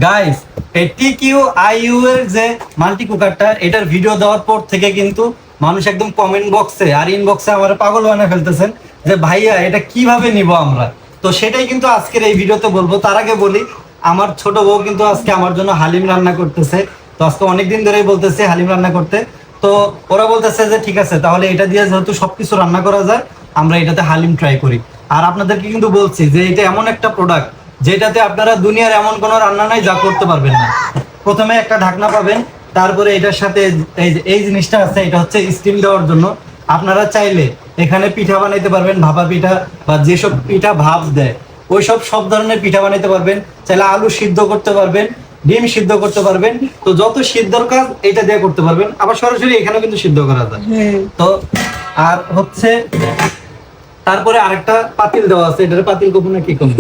Guys, এই TQIU এর যে মাল্টি কুকারটা, এটার ভিডিও দেওয়ার পর থেকে কিন্তু মানুষ একদম কমেন্ট বক্সে আর ইনবক্সে আমার পাগল বানিয়ে ফেলতেছেন যে ভাইয়া এটা কিভাবে নিব আমরা। তো সেটাই কিন্তু আজকের এই ভিডিওতে বলবো। তার আগে বলি, আমার ছোট বউ কিন্তু আজকে আমার জন্য হালিম রান্না করতেছে। তো আজকে অনেকদিন ধরেই বলতেছে হালিম রান্না করতে। তো ওরা বলতেছে যে ঠিক আছে, তাহলে এটা দিয়ে যেহেতু সবকিছু রান্না করা যায়, আমরা এটাতে হালিম ট্রাই করি। আর আপনাদেরকে কিন্তু বলছি যে এটা এমন একটা প্রোডাক্ট যেটাতে আপনারা দুনিয়ার এমন কোনো রান্না নাই যা করতে পারবেন না। প্রথমে একটা ঢাকনা পাবেন, তারপরে এটার সাথে এই জিনিসটা আছে, এটা হচ্ছে স্টিম দেওয়ার জন্য। আপনারা চাইলে এখানে পিঠা বানাইতে পারবেন, ভাপা পিঠা বা যেসব পিঠা ভাপ দেয় ওই সব ধরনের পিঠা বানাইতে পারবেন। চাইলে আলু সিদ্ধ করতে পারবেন, ডিম সিদ্ধ করতে পারবেন। তো যত সিদ্ধর কাজ এটা দিয়ে করতে পারবেন, আবার সরাসরি এখানেও কিন্তু সিদ্ধ করা যায়। তো আর হচ্ছে তারপরে আরেকটা পাতিল দেওয়া আছে, এটার পাতিল কখনো না কি কম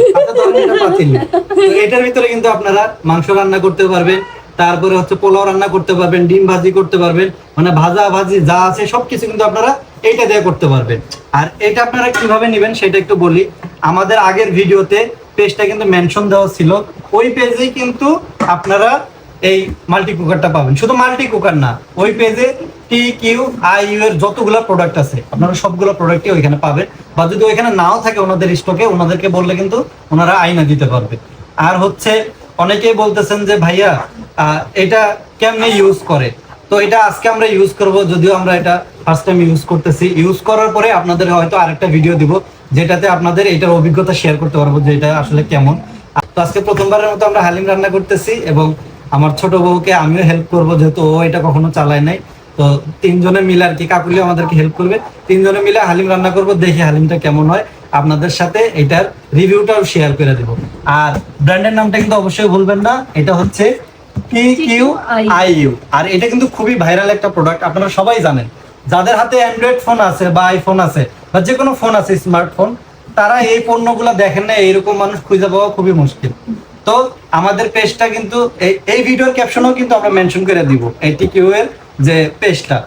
পাতিল। তো এটার ভিতরে কিন্তু আপনারা মাংস রান্না করতে পারবেন, তারপরে হচ্ছে পোলাও রান্না করতে পারবেন, ডিম ভাজি করতে পারবেন, মানে ভাজা ভাজি যা আছে সবকিছু কিন্তু আপনারা এইটা দিয়ে করতে পারবেন। আর এটা আপনারা কিভাবে নেবেন সেটা একটু বলি। আমাদের আগের ভিডিওতে পেজটা কিন্তু মেনশন দেওয়া ছিল, ওই পেজেই কিন্তু আপনারা এই মাল্টি কুকারটা পাবেন। শুধু মাল্টি কুকার না, ওই পেজে TQIU এর যতগুলো প্রোডাক্ট আছে আপনারা সবগুলো প্রোডাক্টই ওইখানে পাবেন। বা যদি ওইখানে নাও থাকে ওনাদের স্টকে, ওনাদেরকে বললে কিন্তু ওনারা আইনা দিতে পারবে। আর হচ্ছে অনেকেই বলতেছেন যে ভাইয়া এটা কেমনে ইউজ করে। তো এটা আজকে আমরা ইউজ করব, যদিও আমরা এটা ফার্স্ট টাইম ইউজ করতেছি। ইউজ করার পরে আপনাদের হয়তো আরেকটা ভিডিও দিব যেটাতে আপনাদের এটার অভিজ্ঞতা শেয়ার করতে পারবো যে এটা আসলে কেমন। তো আজকে প্রথমবারের মতো আমরা হালিম রান্না করতেছি এবং আমার ছোট বউকে আমিও হেল্প করব, যেহেতু ও এটা কখনো চালায় নাই। তো তিনজনে মিলে আর কি, কাকুলি আমাদেরকে হেল্প করবে, তিনজনে মিলে হালিম রান্না করব। দেখি হালিমটা কেমন হয়, আপনাদের সাথে এটার রিভিউটাও শেয়ার করে দেব। আর ব্র্যান্ডের নামটা কিন্তু অবশ্যই ভুলবেন না, এটা হচ্ছে TQIU। আর এটা কিন্তু খুবই ভাইরাল একটা প্রোডাক্ট, আপনারা সবাই জানেন। যাদের হাতে অ্যান্ড্রয়েড ফোন আছে বা আইফোন আছে বা যে কোনো ফোন আছে স্মার্টফোন, তারা এই পণ্যগুলো দেখেন না, এইরকম মানুষ খুঁজে পাওয়া খুবই মুশকিল। তো আমাদের পেজটা কিন্তু এই ভিডিওর ক্যাপশনেও কিন্তু আমরা মেনশন করে দিব এই TQIU এর যে পেজটা।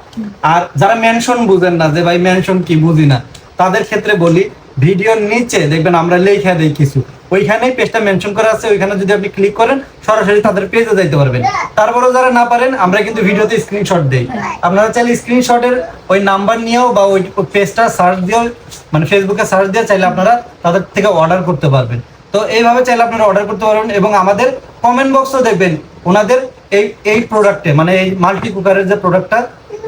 আর যারা মেনশন বুঝেন না, যে ভাই মেনশন কি বুঝি না, তাদের ক্ষেত্রে বলি, ভিডিওর নিচে দেখবেন আমরা লেখা দেই কিছু, ওইখানেই পেজটা মেনশন করা আছে। ওইখানে যদি আপনি ক্লিক করেন সরাসরি তাদের পেজে যাইতে পারবেন। তারপরেও যারা না পারেন, আমরা কিন্তু ভিডিওতে স্ক্রিনশট দেই। আপনারা চাইলে স্ক্রিনশটের ওই নাম্বার নিয়েও বা ওই পেজটা সার্চ দিয়েও, মানে ফেসবুকে সার্চ দিয়ে চাইলে আপনারা তাদের থেকে অর্ডার করতে পারবেন। তো এইভাবে চাইলে আপনারা অর্ডার করতে পারবেন। এবং আমাদের কমেন্ট বক্সও দেখবেন ওনাদের এই প্রোডাক্টে, মানে এই মাল্টি কুকারের যে প্রোডাক্টটা,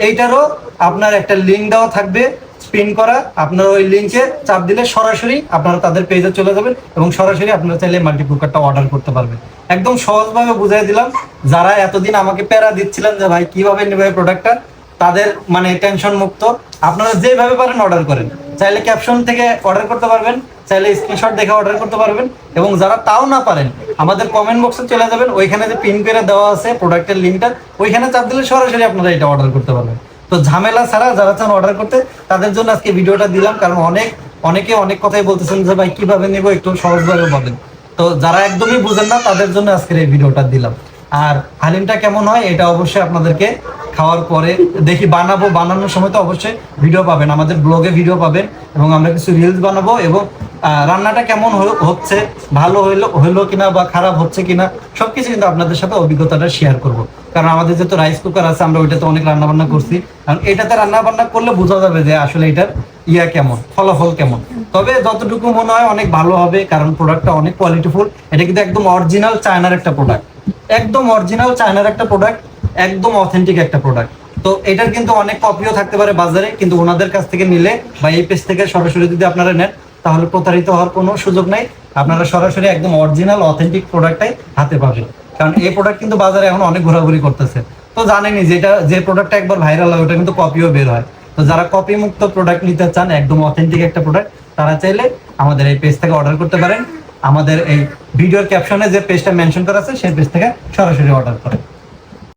এইটারও আপনার একটা লিঙ্ক দেওয়া থাকবে স্পিন করা। আপনারা ওই লিঙ্কে চাপ দিলে সরাসরি আপনারা তাদের পেজে চলে যাবেন এবং সরাসরি আপনারা চাইলে মাল্টি কুকারটা অর্ডার করতে পারবেন। একদম সহজভাবে বুঝাই দিলাম। যারা এতদিন আমাকে প্যারা দিচ্ছিলেন যে ভাই কিভাবে নেবে এই প্রোডাক্টটা, তাদের মানে টেনশন মুক্ত। আপনারা যেভাবে পারেন অর্ডার করেন, চাইলে ক্যাপশন থেকে অর্ডার করতে পারবেন, চাইলে স্ক্রিনশট দেখে অর্ডার করতে পারবেন। এবং যারা তাও না পারেন, আমাদের কমেন্ট বক্সে চলে যাবেন, ওইখানে যে পিন করে দেওয়া আছে প্রোডাক্টের লিঙ্কটা, ওইখানে চাপ দিলে সরাসরি আপনারা এটা অর্ডার করতে পারবেন। তো ঝামেলা ছাড়া যারা চান অর্ডার করতে, তাদের জন্য আজকে ভিডিওটা দিলাম। কারণ অনেকে অনেক কথাই বলতেছেন যে ভাই কিভাবে নেবো, একটু সহজভাবে বলেন। তো যারা একদমই বুঝেন না, তাদের জন্য আজকের এই ভিডিওটা দিলাম। আর হালিমটা কেমন হয় এটা অবশ্যই আপনাদেরকে খাওয়ার পরে দেখি বানাবো। বানানোর সময় তো অবশ্যই ভিডিও পাবেন, আমাদের ব্লগে ভিডিও পাবেন এবং আমরা কিছু রিলস বানাবো। এবং রান্নাটা কেমন হচ্ছে, ভালো হইলো কিনা বা খারাপ হচ্ছে কিনা, সবকিছু কিন্তু আপনাদের সাথে অভিজ্ঞতাটা শেয়ার করব। কারণ আমাদের যেহেতু রাইস কুকার আছে, আমরা ওইটাতে অনেক রান্না বান্না করছি। কারণ এটাতে রান্না বান্না করলে বোঝা যাবে যে আসলে এটার কেমন, ফলাফল কেমন। তবে যতটুকু মনে হয় অনেক ভালো হবে, কারণ প্রোডাক্টটা অনেক কোয়ালিটিফুল। এটা কিন্তু একদম অরিজিনাল চায়নার একটা প্রোডাক্ট, একদম অরিজিনাল চায়নার একটা প্রোডাক্ট, একদম অথেন্টিক একটা প্রোডাক্ট। তো এটার কিন্তু অনেক কপিও থাকতে পারে বাজারে, কিন্তু ওনাদের কাছ থেকে নিলে বা এই পেজ থেকে সরাসরি যদি আপনারা নেন, তাহলে প্রতারিত হওয়ার কোনো সুযোগ নাই। আপনারা সরাসরি একদম অরিজিনাল অথেন্টিক প্রোডাক্টটাই হাতে পাবেন। কারণ এই প্রোডাক্ট কিন্তু বাজারে এখন অনেক ঘোরাঘুরি করতেছে। তো জানেনই যে প্রোডাক্টটা একবার ভাইরাল হয় ওটা কিন্তু কপিও বের হয়। তো যারা কপি মুক্ত প্রোডাক্ট নিতে চান, একদম অথেন্টিক একটা প্রোডাক্ট, তারা চাইলে আমাদের এই পেজ থেকে অর্ডার করতে পারেন। আমাদের এই ভিডিওর ক্যাপশনে যে পেজটা মেনশন করা আছে সেই পেজ থেকে সরাসরি অর্ডার করেন।